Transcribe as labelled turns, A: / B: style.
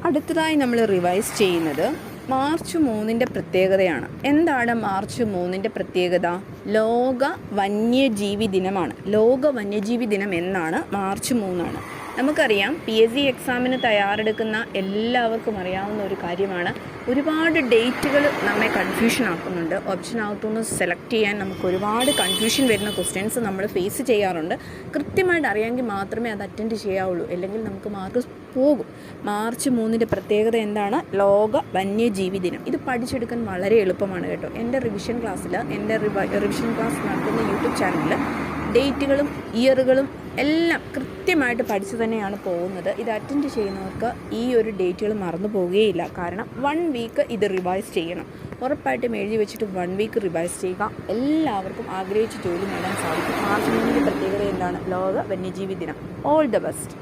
A: അടുത്തതായി നമ്മൾ റിവൈസ് ചെയ്യുന്നത് മാർച്ച് 3 പ്രത്യേകതയാണ്. എന്താണ് മാർച്ച് 3 പ്രത്യേകത? ലോക വന്യജീവി ദിനമാണ്. ലോക വന്യജീവി ദിനം എന്നാണ്? മാർച്ച് 3. നമുക്കറിയാം, PSC എക്സാമിന് തയ്യാറെടുക്കുന്ന എല്ലാവർക്കും അറിയാവുന്ന ഒരു കാര്യമാണ്. ഒരുപാട് ഡേറ്റുകൾ നമ്മെ കൺഫ്യൂഷൻ ആക്കുന്നുണ്ട്. ഓപ്ഷനകത്തുനിന്ന് സെലക്ട് ചെയ്യാൻ നമുക്ക് ഒരുപാട് കൺഫ്യൂഷൻ വരുന്ന ക്വസ്റ്റ്യൻസ് നമ്മൾ ഫേസ് ചെയ്യാറുണ്ട്. കൃത്യമായിട്ട് അറിയാമെങ്കിൽ മാത്രമേ അത് അറ്റൻഡ് ചെയ്യാവുള്ളൂ, അല്ലെങ്കിൽ നമുക്ക് മാർക്ക് പോകും. മാർച്ച് 3 പ്രത്യേകത എന്താണ്? ലോക വന്യജീവി ദിനം. ഇത് പഠിച്ചെടുക്കാൻ വളരെ എളുപ്പമാണ് കേട്ടോ. എൻ്റെ റിവിഷൻ ക്ലാസ്സിൽ, എൻ്റെ റിവിഷൻ ക്ലാസ് നടത്തുന്ന യൂട്യൂബ് ചാനലിൽ ഡേറ്റുകളും ഇയറുകളും എല്ലാം കൃത്യമായിട്ട് പഠിച്ചു തന്നെയാണ് പോകുന്നത്. ഇത് അറ്റൻഡ് ചെയ്യുന്നവർക്ക് ഈ ഒരു ഡേറ്റുകൾ മറന്നു പോവുകയില്ല. കാരണം 1 വീക്ക് ഇത് റിവൈസ് ചെയ്യണം. ഉറപ്പായിട്ടും എഴുതി വെച്ചിട്ട് 1 വീക്ക് റിവൈസ് ചെയ്യുക. എല്ലാവർക്കും ആഗ്രഹിച്ച ജോലി നേടാൻ സാധിക്കും. മാർച്ച് 3 പ്രത്യേകത എന്താണ്? ലോക വന്യജീവി ദിനം. All the best.